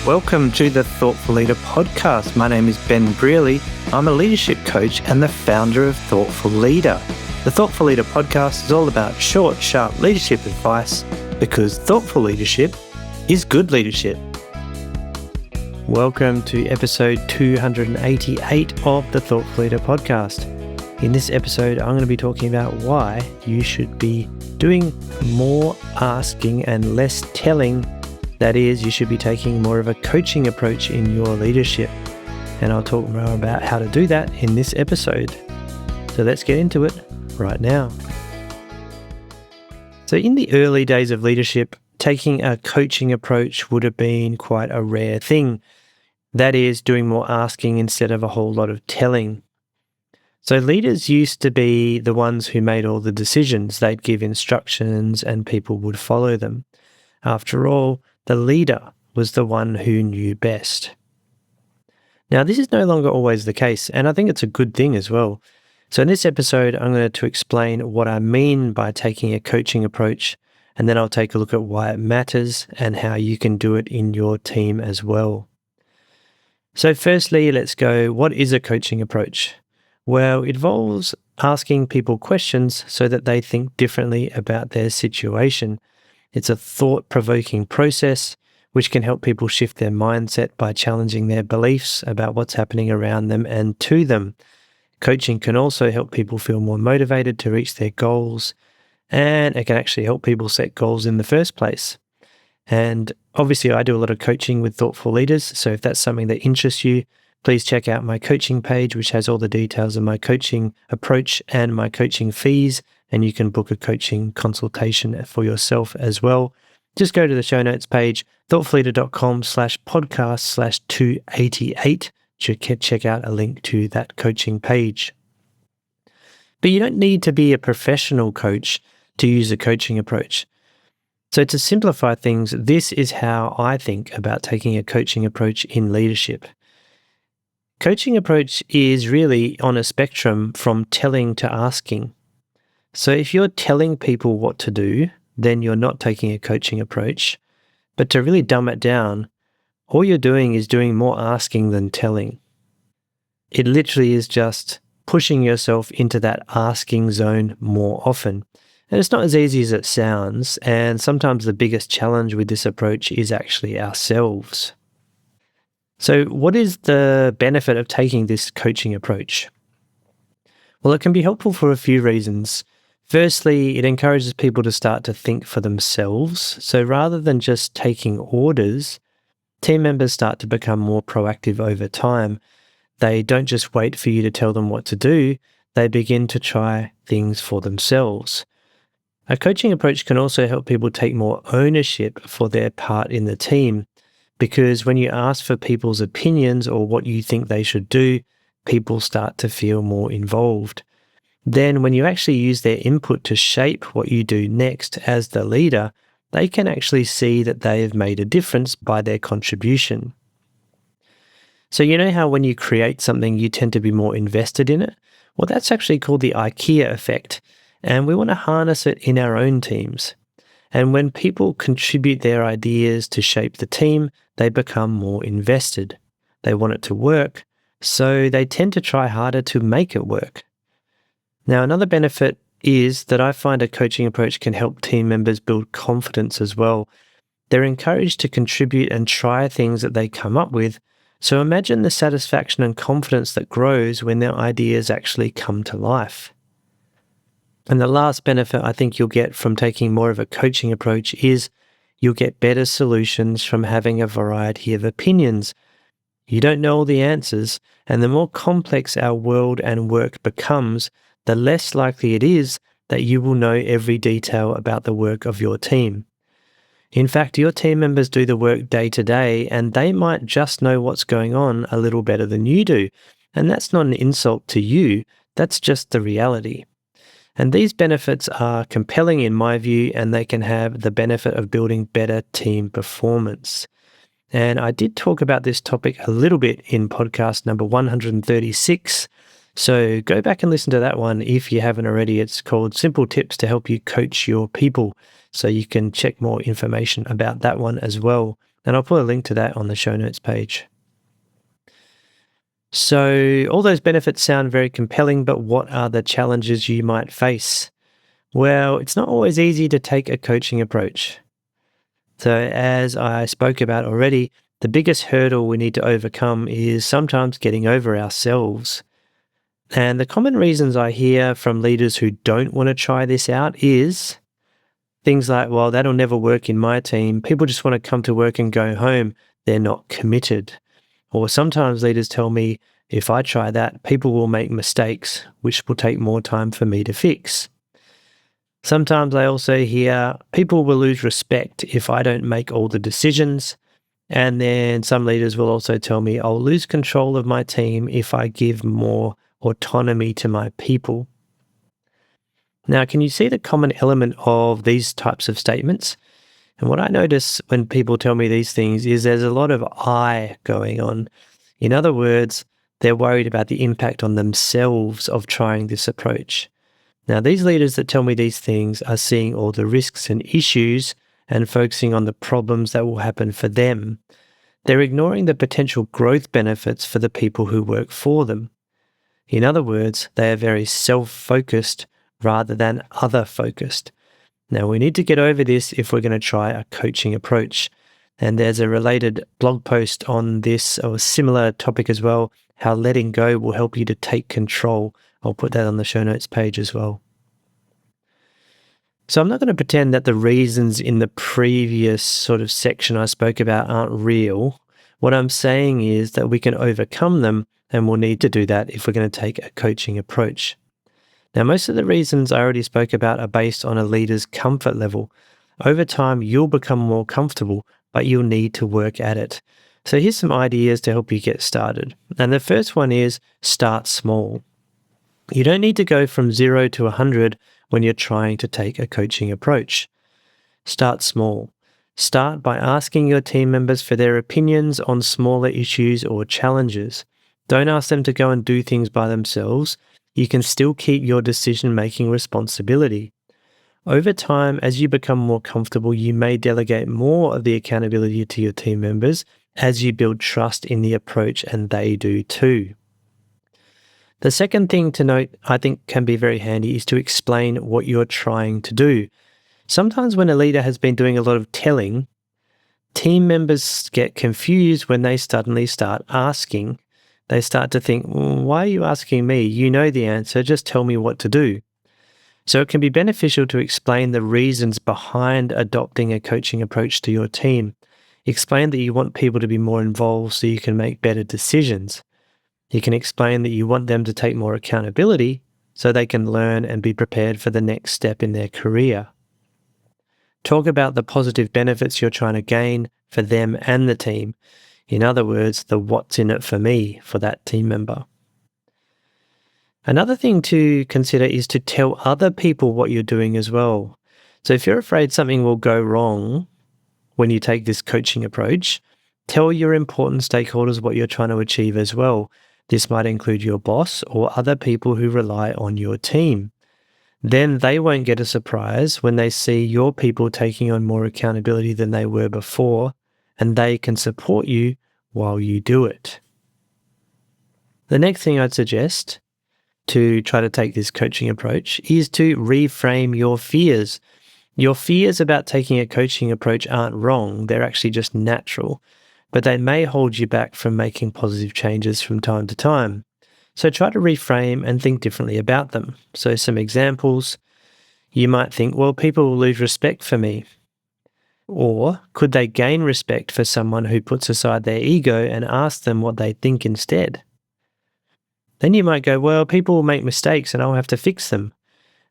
Welcome to the Thoughtful Leader podcast. My name is Ben Brearley. I'm a leadership coach and the founder of Thoughtful Leader. The Thoughtful Leader podcast is all about short, sharp leadership advice because thoughtful leadership is good leadership. Welcome to episode 288 of the Thoughtful Leader podcast. In this episode, I'm going to be talking about why you should be doing more asking and less telling. That is, you should be taking more of a coaching approach in your leadership. And I'll talk more about how to do that in this episode. So let's get into it right now. So in the early days of leadership, taking a coaching approach would have been quite a rare thing. That is, doing more asking instead of a whole lot of telling. So leaders used to be the ones who made all the decisions. They'd give instructions and people would follow them. After all, the leader was the one who knew best. Now, this is no longer always the case, and I think it's a good thing as well. So in this episode, I'm going to explain what I mean by taking a coaching approach, and then I'll take a look at why it matters and how you can do it in your team as well. So firstly, let's go, what is a coaching approach? Well, it involves asking people questions so that they think differently about their situation. It's a thought-provoking process which can help people shift their mindset by challenging their beliefs about what's happening around them and to them. Coaching can also help people feel more motivated to reach their goals, and it can actually help people set goals in the first place. And obviously, I do a lot of coaching with thoughtful leaders, so if that's something that interests you, please check out my coaching page, which has all the details of my coaching approach and my coaching fees, and you can book a coaching consultation for yourself as well. Just go to the show notes page, thoughtfulleader.com/podcast/288 to check out a link to that coaching page. But you don't need to be a professional coach to use a coaching approach. So to simplify things, this is how I think about taking a coaching approach in leadership. Coaching approach is really on a spectrum from telling to asking. So if you're telling people what to do, then you're not taking a coaching approach. But to really dumb it down, all you're doing is doing more asking than telling. It literally is just pushing yourself into that asking zone more often. And it's not as easy as it sounds, and sometimes the biggest challenge with this approach is actually ourselves. So what is the benefit of taking this coaching approach? Well, it can be helpful for a few reasons. Firstly, it encourages people to start to think for themselves. So rather than just taking orders, team members start to become more proactive over time. They don't just wait for you to tell them what to do, they begin to try things for themselves. A coaching approach can also help people take more ownership for their part in the team, because when you ask for people's opinions or what you think they should do, people start to feel more involved. Then when you actually use their input to shape what you do next as the leader, they can actually see that they have made a difference by their contribution. So you know how when you create something, you tend to be more invested in it? Well, that's actually called the IKEA effect, and we want to harness it in our own teams. And when people contribute their ideas to shape the team, they become more invested. They want it to work, so they tend to try harder to make it work. Now, another benefit is that I find a coaching approach can help team members build confidence as well. They're encouraged to contribute and try things that they come up with. So imagine the satisfaction and confidence that grows when their ideas actually come to life. And the last benefit I think you'll get from taking more of a coaching approach is you'll get better solutions from having a variety of opinions. You don't know all the answers, and the more complex our world and work becomes, the less likely it is that you will know every detail about the work of your team. In fact, your team members do the work day to day, and they might just know what's going on a little better than you do. And that's not an insult to you, that's just the reality. And these benefits are compelling in my view, and they can have the benefit of building better team performance. And I did talk about this topic a little bit in podcast number 136. So go back and listen to that one if you haven't already. It's called Simple Tips to Help You Coach Your People. So you can check more information about that one as well. And I'll put a link to that on the show notes page. So all those benefits sound very compelling, but what are the challenges you might face? Well, it's not always easy to take a coaching approach. So as I spoke about already, the biggest hurdle we need to overcome is sometimes getting over ourselves. And the common reasons I hear from leaders who don't want to try this out is things like, well, that'll never work in my team. People just want to come to work and go home. They're not committed. Or sometimes leaders tell me, if I try that, people will make mistakes, which will take more time for me to fix. Sometimes I also hear people will lose respect if I don't make all the decisions. And then some leaders will also tell me I'll lose control of my team if I give more autonomy to my people. Now, can you see the common element of these types of statements? And what I notice when people tell me these things is there's a lot of I going on. In other words, they're worried about the impact on themselves of trying this approach. Now, these leaders that tell me these things are seeing all the risks and issues and focusing on the problems that will happen for them. They're ignoring the potential growth benefits for the people who work for them. In other words, they are very self-focused rather than other-focused. Now, we need to get over this if we're going to try a coaching approach. And there's a related blog post on this or a similar topic as well, how letting go will help you to take control. I'll put that on the show notes page as well. So I'm not going to pretend that the reasons in the previous sort of section I spoke about aren't real. What I'm saying is that we can overcome them, and we'll need to do that if we're going to take a coaching approach. Now, most of the reasons I already spoke about are based on a leader's comfort level. Over time, you'll become more comfortable, but you'll need to work at it. So here's some ideas to help you get started. And the first one is start small. You don't need to go from 0 to 100 when you're trying to take a coaching approach. Start small. Start by asking your team members for their opinions on smaller issues or challenges. Don't ask them to go and do things by themselves. You can still keep your decision-making responsibility. Over time, as you become more comfortable, you may delegate more of the accountability to your team members as you build trust in the approach, and they do too. The second thing to note, I think can be very handy, is to explain what you're trying to do. Sometimes when a leader has been doing a lot of telling, team members get confused when they suddenly start asking. They start to think, why are you asking me? You know the answer, just tell me what to do. So it can be beneficial to explain the reasons behind adopting a coaching approach to your team. Explain that you want people to be more involved so you can make better decisions. You can explain that you want them to take more accountability so they can learn and be prepared for the next step in their career. Talk about the positive benefits you're trying to gain for them and the team. In other words, the what's in it for me for that team member. Another thing to consider is to tell other people what you're doing as well. So if you're afraid something will go wrong when you take this coaching approach, tell your important stakeholders what you're trying to achieve as well. This might include your boss or other people who rely on your team. Then they won't get a surprise when they see your people taking on more accountability than they were before, and they can support you while you do it. The next thing I'd suggest to try to take this coaching approach is to reframe your fears. Your fears about taking a coaching approach aren't wrong, they're actually just natural, but they may hold you back from making positive changes from time to time. So try to reframe and think differently about them. So some examples, you might think, well, people will lose respect for me. Or could they gain respect for someone who puts aside their ego and asks them what they think instead? Then you might go, well, people will make mistakes and I'll have to fix them.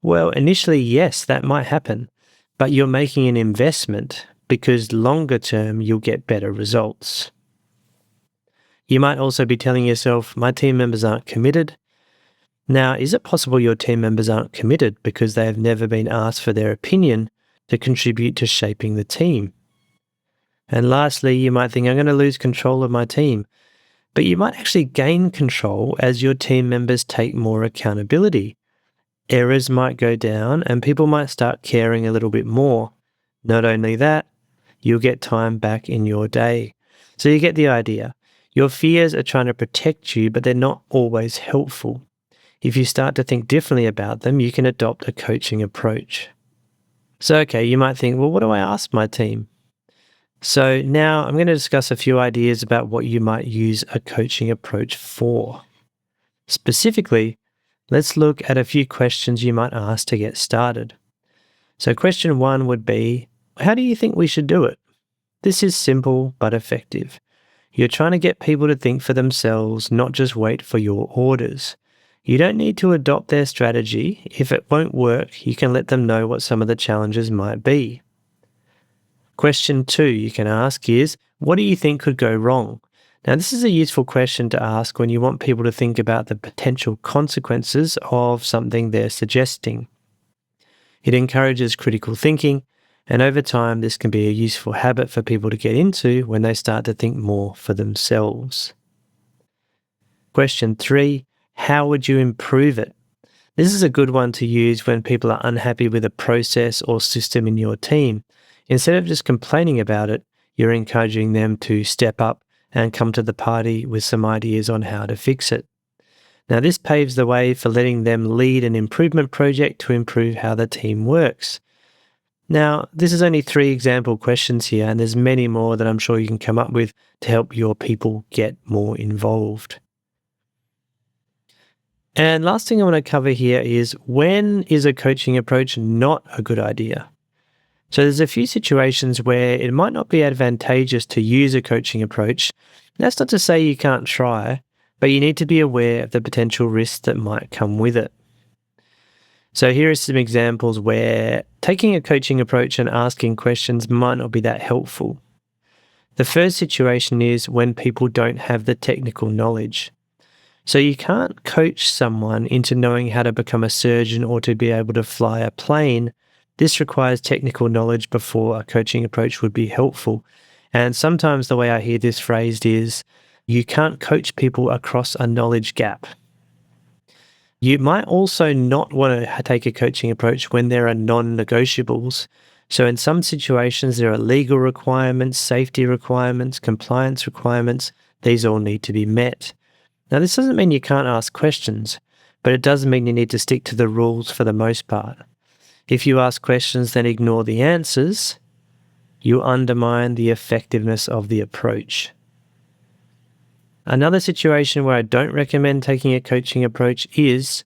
Well, initially, yes, that might happen, but you're making an investment because longer term, you'll get better results. You might also be telling yourself, my team members aren't committed. Now, is it possible your team members aren't committed because they have never been asked for their opinion to contribute to shaping the team? And lastly, you might think, I'm going to lose control of my team. But you might actually gain control as your team members take more accountability. Errors might go down and people might start caring a little bit more. Not only that, you'll get time back in your day. So you get the idea. Your fears are trying to protect you, but they're not always helpful. If you start to think differently about them, you can adopt a coaching approach. So, okay, you might think, well, what do I ask my team? So now I'm going to discuss a few ideas about what you might use a coaching approach for. Specifically, let's look at a few questions you might ask to get started. So question 1 would be, how do you think we should do it? This is simple but effective. You're trying to get people to think for themselves, not just wait for your orders. You don't need to adopt their strategy. If it won't work, you can let them know what some of the challenges might be. Question 2 you can ask is, what do you think could go wrong? Now, this is a useful question to ask when you want people to think about the potential consequences of something they're suggesting. It encourages critical thinking, and over time, this can be a useful habit for people to get into when they start to think more for themselves. Question 3, how would you improve it? This is a good one to use when people are unhappy with a process or system in your team. Instead of just complaining about it, you're encouraging them to step up and come to the party with some ideas on how to fix it. Now, this paves the way for letting them lead an improvement project to improve how the team works. Now, this is only 3 example questions here, and there's many more that I'm sure you can come up with to help your people get more involved. And last thing I want to cover here is, when is a coaching approach not a good idea? So there's a few situations where it might not be advantageous to use a coaching approach. That's not to say you can't try, but you need to be aware of the potential risks that might come with it. So here are some examples where taking a coaching approach and asking questions might not be that helpful. The first situation is when people don't have the technical knowledge. So you can't coach someone into knowing how to become a surgeon or to be able to fly a plane. This requires technical knowledge before a coaching approach would be helpful. And sometimes the way I hear this phrased is, you can't coach people across a knowledge gap. You might also not want to take a coaching approach when there are non-negotiables. So in some situations, there are legal requirements, safety requirements, compliance requirements. These all need to be met. Now, this doesn't mean you can't ask questions, but it does mean you need to stick to the rules for the most part. If you ask questions then ignore the answers, you undermine the effectiveness of the approach. Another situation where I don't recommend taking a coaching approach is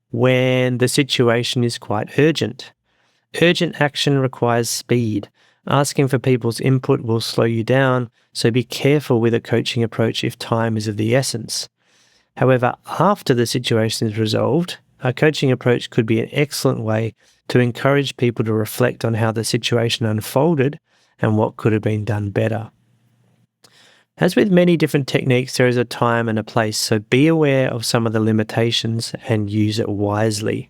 when the situation is quite urgent. Urgent action requires speed. Asking for people's input will slow you down, so be careful with a coaching approach if time is of the essence. However, after the situation is resolved, a coaching approach could be an excellent way to encourage people to reflect on how the situation unfolded and what could have been done better. As with many different techniques, there is a time and a place, so be aware of some of the limitations and use it wisely.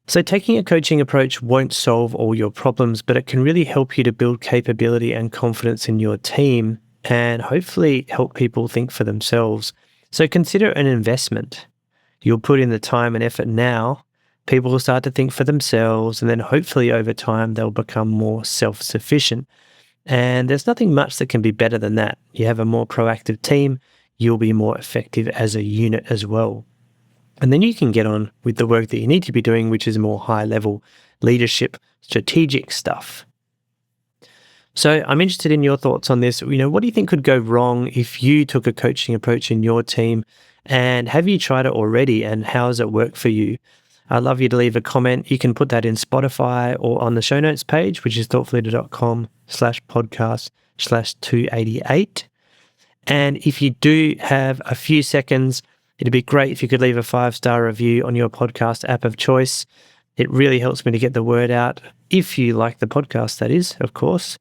So taking a coaching approach won't solve all your problems, but it can really help you to build capability and confidence in your team and hopefully help people think for themselves. So consider an investment. You'll put in the time and effort now, people will start to think for themselves, and then hopefully over time they'll become more self-sufficient. And there's nothing much that can be better than that. You have a more proactive team, you'll be more effective as a unit as well. And then you can get on with the work that you need to be doing, which is more high-level leadership, strategic stuff. So I'm interested in your thoughts on this. What do you think could go wrong if you took a coaching approach in your team? And have you tried it already? And how has it worked for you? I'd love you to leave a comment. You can put that in Spotify or on the show notes page, which is thoughtfulleader.com/podcast/288. And if you do have a few seconds, it'd be great if you could leave a 5-star review on your podcast app of choice. It really helps me to get the word out, if you like the podcast, that is, of course.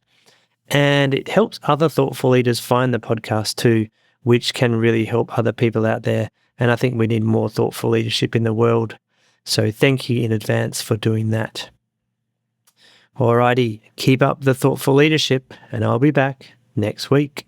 And it helps other thoughtful leaders find the podcast too, which can really help other people out there. And I think we need more thoughtful leadership in the world. So thank you in advance for doing that. Alrighty, keep up the thoughtful leadership, and I'll be back next week.